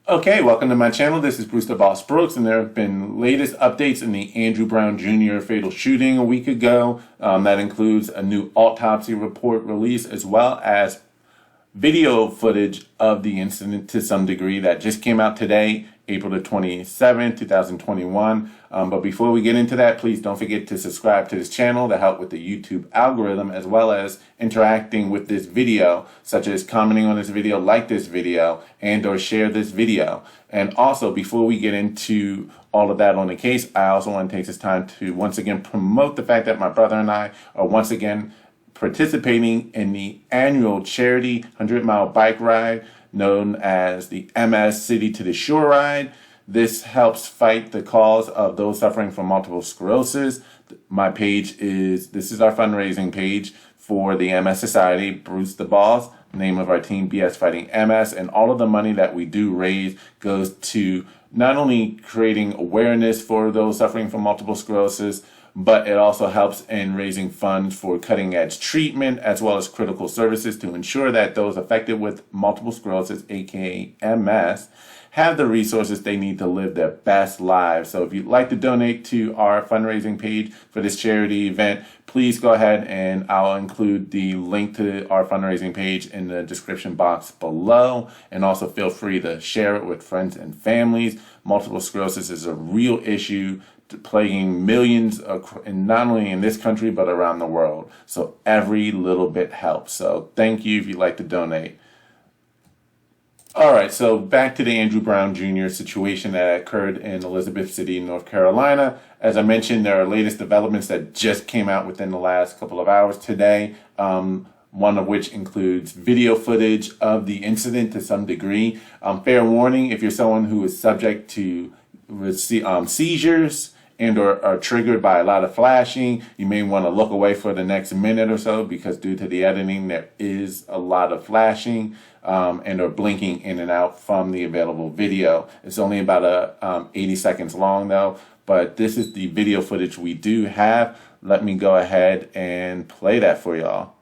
Okay, welcome to my channel. This is Bruce the Boss Brooks, and there have been latest updates in the Andrew Brown Jr. fatal shooting a week ago. That includes a new autopsy report release, as well as video footage of the incident to some degree that just came out today, April the 27th, 2021. But before we get into that, please don't forget to subscribe to this channel to help with the YouTube algorithm, as well as interacting with this video, such as commenting on this video, like this video, and or share this video. And also, before we get into all of that on the case, I also want to take this time to once again promote the fact that my brother and I are once again participating in the annual charity 100-mile bike ride known as the MS City to the Shore Ride. This helps fight the cause of those suffering from multiple sclerosis. This is our fundraising page for the MS Society, Bruce the Boss, name of our team, BS Fighting MS, and all of the money that we do raise goes to not only creating awareness for those suffering from multiple sclerosis, but it also helps in raising funds for cutting-edge treatment as well as critical services to ensure that those affected with multiple sclerosis, aka MS, have the resources they need to live their best lives. So if you'd like to donate to our fundraising page for this charity event, please go ahead and I'll include the link to our fundraising page in the description box below. And also feel free to share it with friends and families. Multiple sclerosis is a real issue plaguing millions, and not only in this country, but around the world. So every little bit helps. So thank you if you'd like to donate. All right, so back to the Andrew Brown Jr. situation that occurred in Elizabeth City, North Carolina. As I mentioned, there are latest developments that just came out within the last couple of hours today. One of which includes video footage of the incident to some degree. Fair warning, if you're someone who is subject to seizures and or are triggered by a lot of flashing, you may want to look away for the next minute or so, because due to the editing, there is a lot of flashing and or blinking in and out from the available video. It's only about 80 seconds long though, but this is the video footage we do have. Let me go ahead and play that for y'all.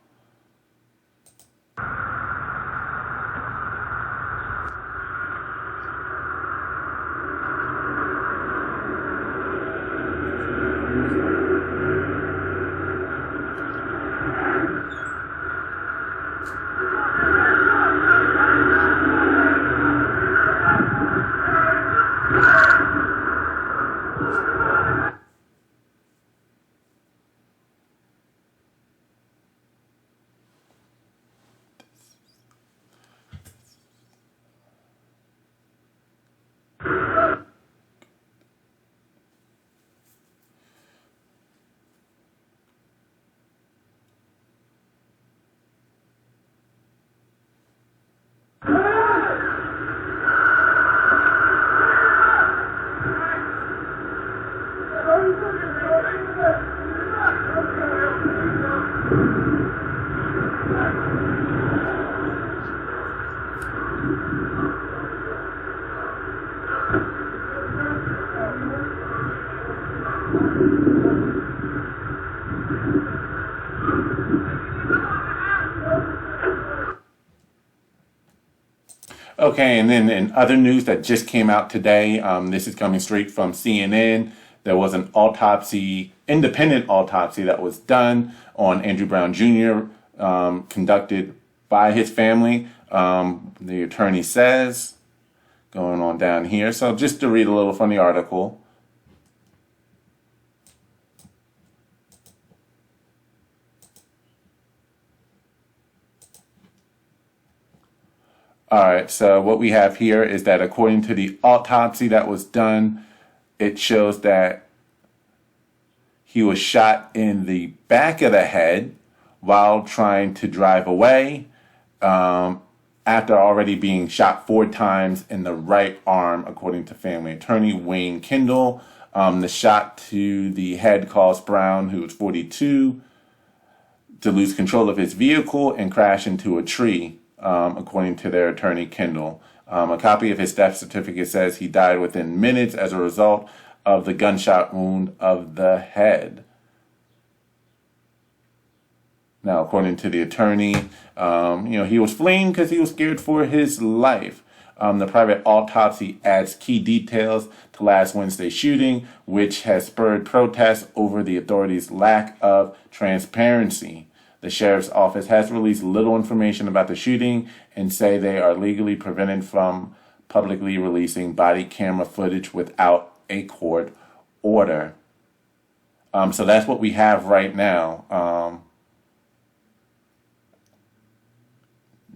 Okay, and then in other news that just came out today, this is coming straight from CNN. There was an independent autopsy that was done on Andrew Brown Jr., conducted by his family. The attorney says, going on down here. So just to read a little from the article. All right, so what we have here is that according to the autopsy that was done, it shows that he was shot in the back of the head while trying to drive away, after already being shot 4 times in the right arm, according to family attorney Wayne Kendall. The shot to the head caused Brown, who was 42, to lose control of his vehicle and crash into a tree. According to their attorney, Kendall. A copy of his death certificate says he died within minutes as a result of the gunshot wound of the head. Now, according to the attorney, he was fleeing because he was scared for his life. The private autopsy adds key details to last Wednesday's shooting, which has spurred protests over the authorities' lack of transparency. The sheriff's office has released little information about the shooting and say they are legally prevented from publicly releasing body camera footage without a court order. So that's what we have right now.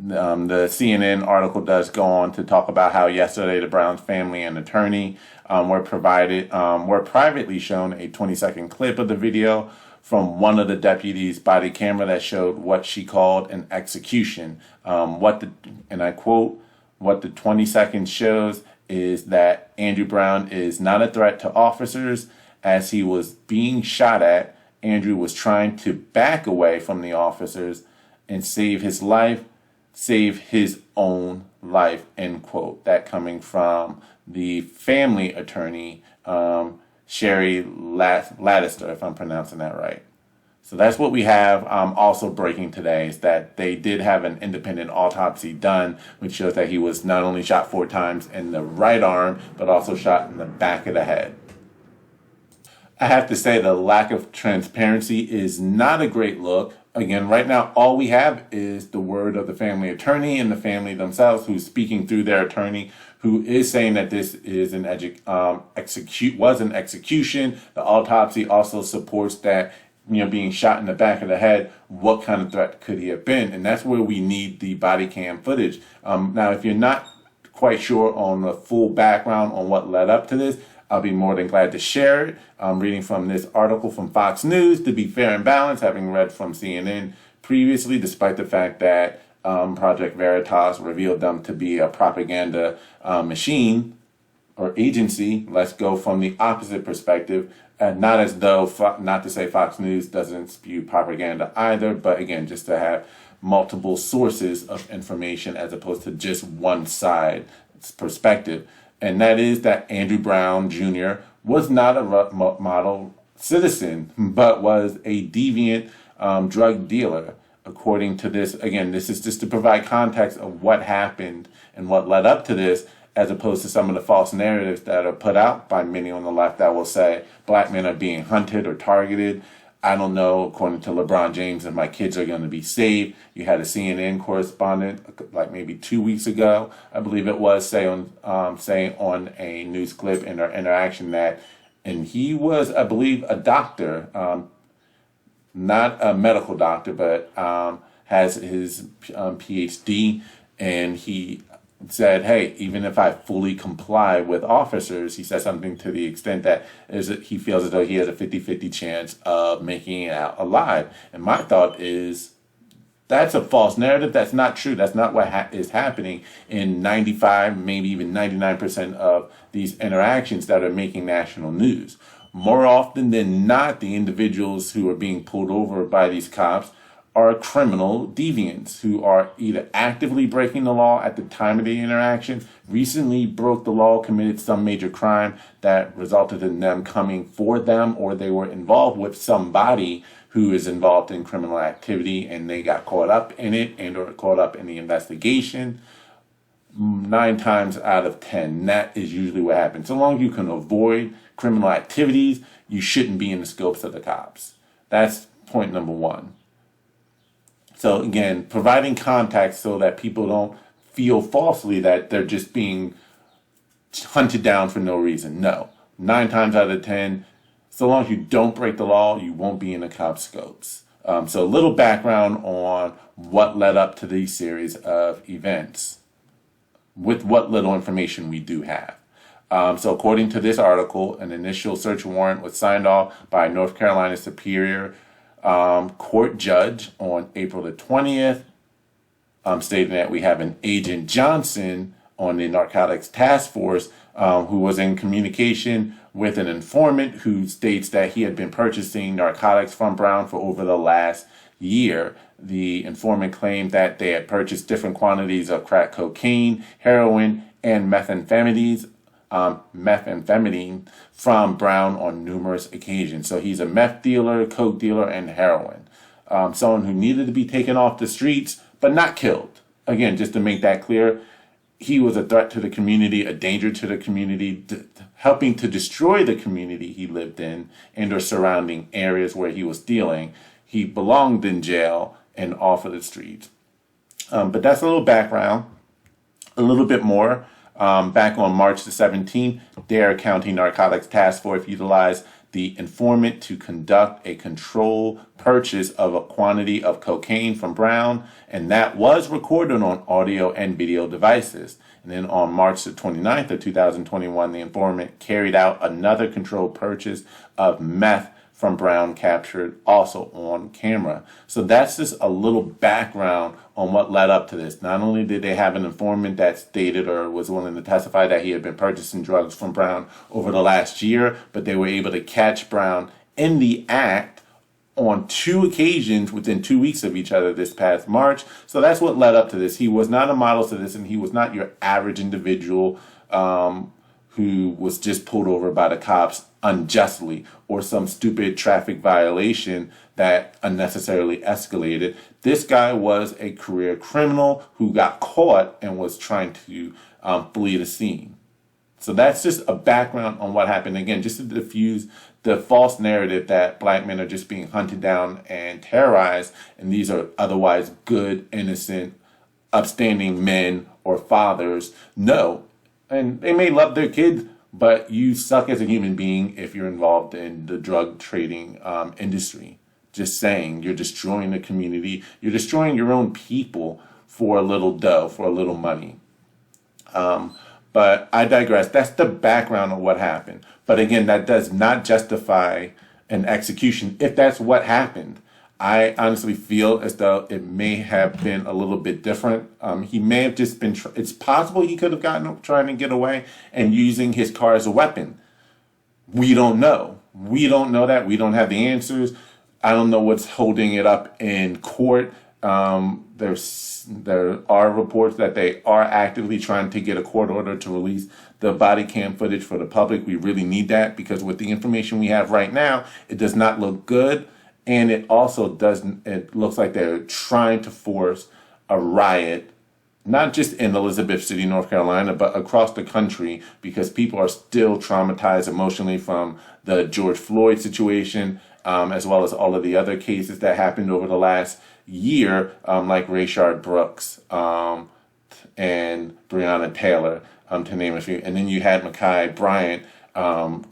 The CNN article does go on to talk about how yesterday the Browns family and attorney were privately shown a 20-second clip of the video from one of the deputies' body camera that showed what she called an execution. And I quote, what the 20 seconds shows is that Andrew Brown is not a threat to officers. As he was being shot at, Andrew was trying to back away from the officers and save his life, save his own life, end quote. That coming from the family attorney, Sherry Lattister, if I'm pronouncing that right. So that's what we have. Also breaking today is that they did have an independent autopsy done, which shows that he was not only shot 4 times in the right arm, but also shot in the back of the head. I have to say the lack of transparency is not a great look. Again, right now, all we have is the word of the family attorney and the family themselves, who's speaking through their attorney, who is saying that this is an execution. The autopsy also supports that, being shot in the back of the head, what kind of threat could he have been? And that's where we need the body cam footage. Now, if you're not quite sure on the full background on what led up to this, I'll be more than glad to share it. I'm reading from this article from Fox News, to be fair and balanced, having read from CNN previously, despite the fact that Project Veritas revealed them to be a propaganda machine or agency. Let's go from the opposite perspective. Not as though, not to say Fox News doesn't spew propaganda either, but again, just to have multiple sources of information as opposed to just one side's perspective. And that is that Andrew Brown Jr. was not a model citizen, but was a deviant drug dealer. According to this, again, this is just to provide context of what happened and what led up to this, as opposed to some of the false narratives that are put out by many on the left that will say black men are being hunted or targeted. I don't know, according to LeBron James, if my kids are going to be saved. You had a CNN correspondent, like maybe 2 weeks ago, I believe it was, saying on a news clip in our interaction that, and he was, I believe, a doctor, not a medical doctor, but has his PhD, and he said, hey, even if I fully comply with officers, he said something to the extent that he feels as though he has a 50-50 chance of making it out alive. And my thought is, that's a false narrative. That's not true. That's not what is happening in 95, maybe even 99% of these interactions that are making national news. More often than not, the individuals who are being pulled over by these cops are criminal deviants who are either actively breaking the law at the time of the interaction, recently broke the law, committed some major crime that resulted in them coming for them, or they were involved with somebody who is involved in criminal activity and they got caught up in it and or caught up in the investigation. 9 times out of 10, that is usually what happens. So long as you can avoid criminal activities, you shouldn't be in the scopes of the cops. That's point number 1. So again, providing context so that people don't feel falsely that they're just being hunted down for no reason. No. 9 times out of 10, so long as you don't break the law, you won't be in the cop scopes. So a little background on what led up to these series of events with what little information we do have. So according to this article, an initial search warrant was signed off by North Carolina Superior Court judge on April the 20th, stating that we have an Agent Johnson on the Narcotics Task Force who was in communication with an informant who states that he had been purchasing narcotics from Brown for over the last year. The informant claimed that they had purchased different quantities of crack cocaine, heroin, and methamphetamine from Brown on numerous occasions. So he's a meth dealer, coke dealer, and heroin. Someone who needed to be taken off the streets, but not killed. Again, just to make that clear, he was a threat to the community, a danger to the community, helping to destroy the community he lived in and or surrounding areas where he was dealing. He belonged in jail and off of the streets. But that's a little background. A little bit more. Back on March the 17th, Dare County Narcotics Task Force utilized the informant to conduct a controlled purchase of a quantity of cocaine from Brown, and that was recorded on audio and video devices. And then on March the 29th of 2021, the informant carried out another controlled purchase of meth from Brown, captured also on camera. So that's just a little background on what led up to this. Not only did they have an informant that stated or was willing to testify that he had been purchasing drugs from Brown over the last year, but they were able to catch Brown in the act on 2 occasions within 2 weeks of each other this past March. So that's what led up to this. He was not a model citizen. He was not your average individual who was just pulled over by the cops unjustly or some stupid traffic violation that unnecessarily escalated. This guy was a career criminal who got caught and was trying to flee the scene. So that's just a background on what happened. Again, just to diffuse the false narrative that black men are just being hunted down and terrorized, and these are otherwise good, innocent, upstanding men or fathers. No. And they may love their kids, but you suck as a human being if you're involved in the drug trading industry. Just saying, you're destroying the community. You're destroying your own people for a little dough, for a little money. But I digress. That's the background of what happened. But again, that does not justify an execution if that's what happened. I honestly feel as though it may have been a little bit different. He may have just been, it's possible he could have gotten trying to get away and using his car as a weapon. We don't know. We don't know that. We don't have the answers. I don't know what's holding it up in court. There are reports that they are actively trying to get a court order to release the body cam footage for the public. We really need that because with the information we have right now, it does not look good. And it also doesn't, it looks like they're trying to force a riot, not just in Elizabeth City, North Carolina, but across the country because people are still traumatized emotionally from the George Floyd situation, as well as all of the other cases that happened over the last year, like Rayshard Brooks and Breonna Taylor, to name a few. And then you had Ma'Khia Bryant,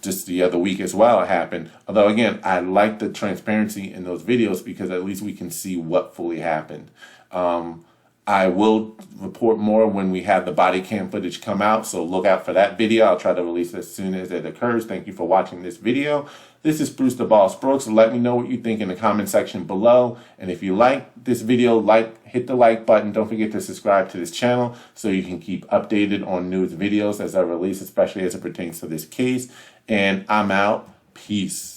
just the other week as well it happened. Although again, I like the transparency in those videos because at least we can see what fully happened. I will report more when we have the body cam footage come out, so look out for that video. I'll try to release it as soon as it occurs. Thank you for watching this video. This is Bruce the Boss Brooks. Let me know what you think in the comment section below. And if you like this video, hit the like button. Don't forget to subscribe to this channel so you can keep updated on news videos as I release, especially as it pertains to this case. And I'm out. Peace.